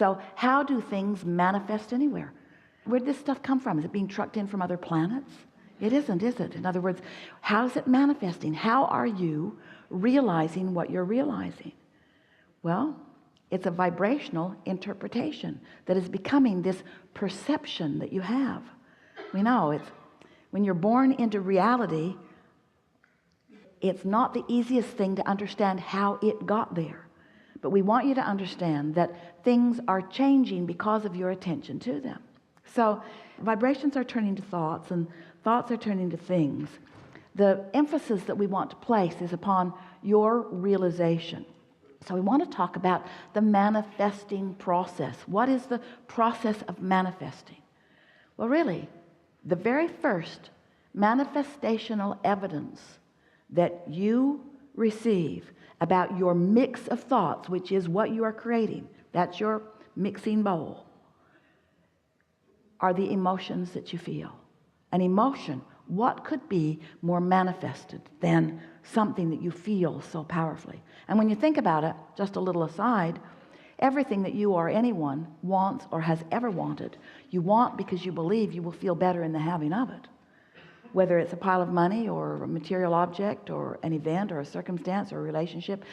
So how do things manifest anywhere? Where did this stuff come from? Is it being trucked in from other planets? It isn't, is it? In other words, how is it manifesting? How are you realizing what you're realizing? Well, it's a vibrational interpretation that is becoming this perception that you have. We know it's when you're born into reality, it's not the easiest thing to understand how it got there. But we want you to understand that things are changing because of your attention to them. So vibrations are turning to thoughts, and thoughts are turning to things. The emphasis that we want to place is upon your realization. So we want to talk about the manifesting process. What is the process of manifesting? Well, really, the very first manifestational evidence that you receive about your mix of thoughts, which is what you are creating, that's your mixing bowl, are the emotions that you feel. An emotion, what could be more manifested than something that you feel so powerfully? And when you think about it, just a little aside, everything that you or anyone wants or has ever wanted, you want because you believe you will feel better in the having of it. Whether it's a pile of money or a material object or an event or a circumstance or a relationship,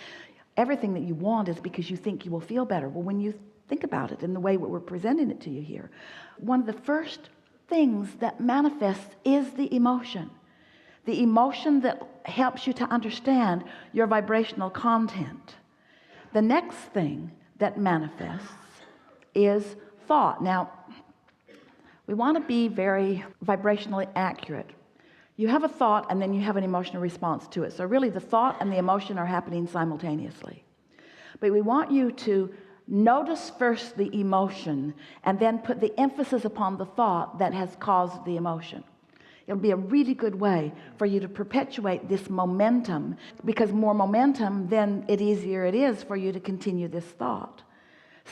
everything that you want is because you think you will feel better. Well, when you think about it in the way that we're presenting it to you here, one of the first things that manifests is the emotion that helps you to understand your vibrational content. The next thing that manifests is thought. Now, we want to be very vibrationally accurate. You have a thought and then you have an emotional response to it. So really the thought and the emotion are happening simultaneously. But we want you to notice first the emotion and then put the emphasis upon the thought that has caused the emotion. It'll be a really good way for you to perpetuate this momentum, because more momentum, then it easier it is for you to continue this thought.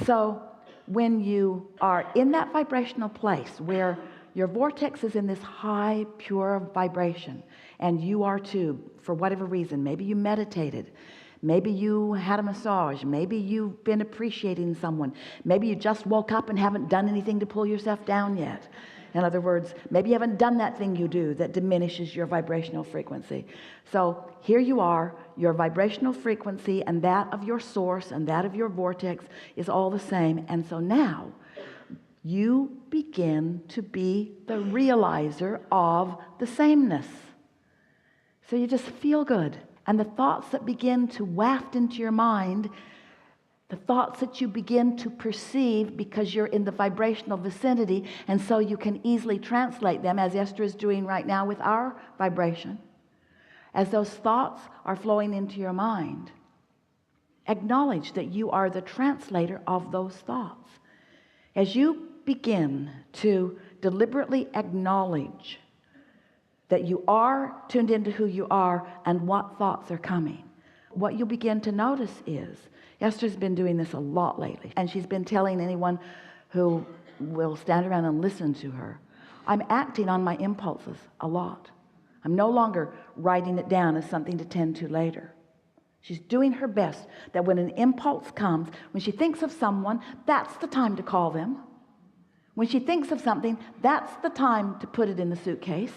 So when you are in that vibrational place where your vortex is in this high, pure vibration, and you are too, for whatever reason, maybe you meditated, maybe you had a massage, maybe you've been appreciating someone, maybe you just woke up and haven't done anything to pull yourself down yet. In other words, maybe you haven't done that thing you do that diminishes your vibrational frequency. So here you are, your vibrational frequency and that of your source and that of your vortex is all the same. And so now you begin to be the realizer of the sameness. So you just feel good. And the thoughts that begin to waft into your mind, the thoughts that you begin to perceive because you're in the vibrational vicinity, and so you can easily translate them, as Esther is doing right now with our vibration. As those thoughts are flowing into your mind, acknowledge that you are the translator of those thoughts. As you begin to deliberately acknowledge that you are tuned into who you are and what thoughts are coming, what you'll begin to notice is, Esther's been doing this a lot lately, and she's been telling anyone who will stand around and listen to her, I'm acting on my impulses a lot. I'm no longer writing it down as something to tend to later. She's doing her best that when an impulse comes, when she thinks of someone, that's the time to call them. When she thinks of something, that's the time to put it in the suitcase.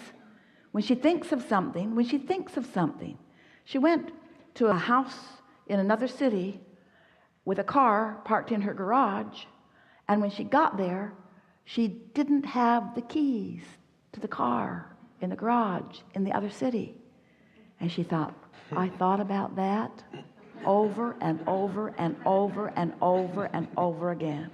When she thinks of something, she went to a house in another city with a car parked in her garage, and when she got there, she didn't have the keys to the car in the garage in the other city. And she thought, I thought about that over and over and over and over and over again.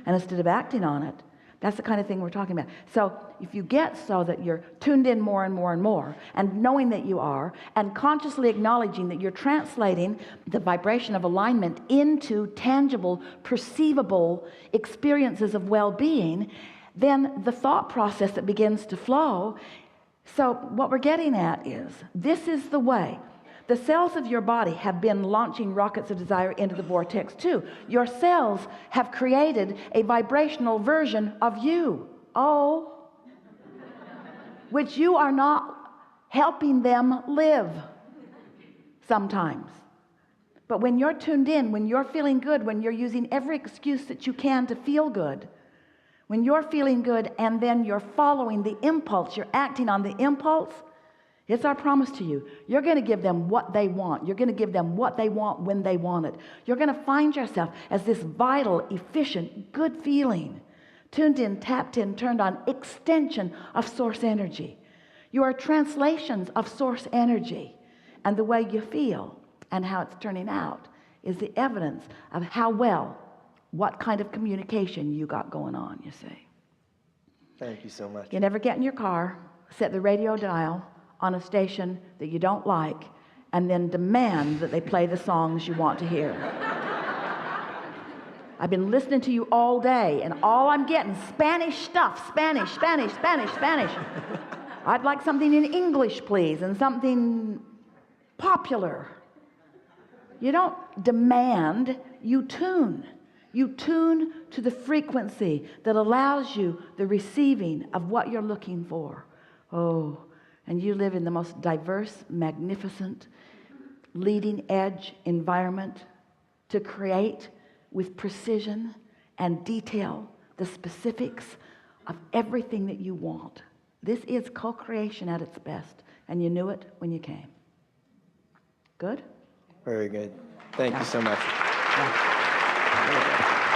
And instead of acting on it, that's the kind of thing we're talking about. So if you get so that you're tuned in more and more and more, and knowing that you are, and consciously acknowledging that you're translating the vibration of alignment into tangible, perceivable experiences of well-being, then the thought process that begins to flow. So what we're getting at is, this is the way. The cells of your body have been launching rockets of desire into the vortex too. Your cells have created a vibrational version of you. Oh, which you are not helping them live sometimes. But when you're tuned in, when you're feeling good, when you're using every excuse that you can to feel good, when you're feeling good and then you're following the impulse, you're acting on the impulse, it's our promise to you. You're going to give them what they want. You're going to give them what they want when they want it. You're going to find yourself as this vital, efficient, good feeling, tuned in, tapped in, turned on, extension of source energy. You are translations of source energy, and the way you feel and how it's turning out is the evidence of how well, what kind of communication you got going on, you see. Thank you so much. You never get in your car, set the radio dial on a station that you don't like, and then demand that they play the songs you want to hear. I've been listening to you all day, and all I'm getting Spanish stuff. Spanish. I'd like something in English, please, and something popular. You don't demand, you tune. You tune to the frequency that allows you the receiving of what you're looking for. Oh, and you live in the most diverse, magnificent, leading edge environment to create with precision and detail the specifics of everything that you want. This is co-creation at its best, and you knew it when you came. Good? Very good. Thank you so much. Yeah. Really good.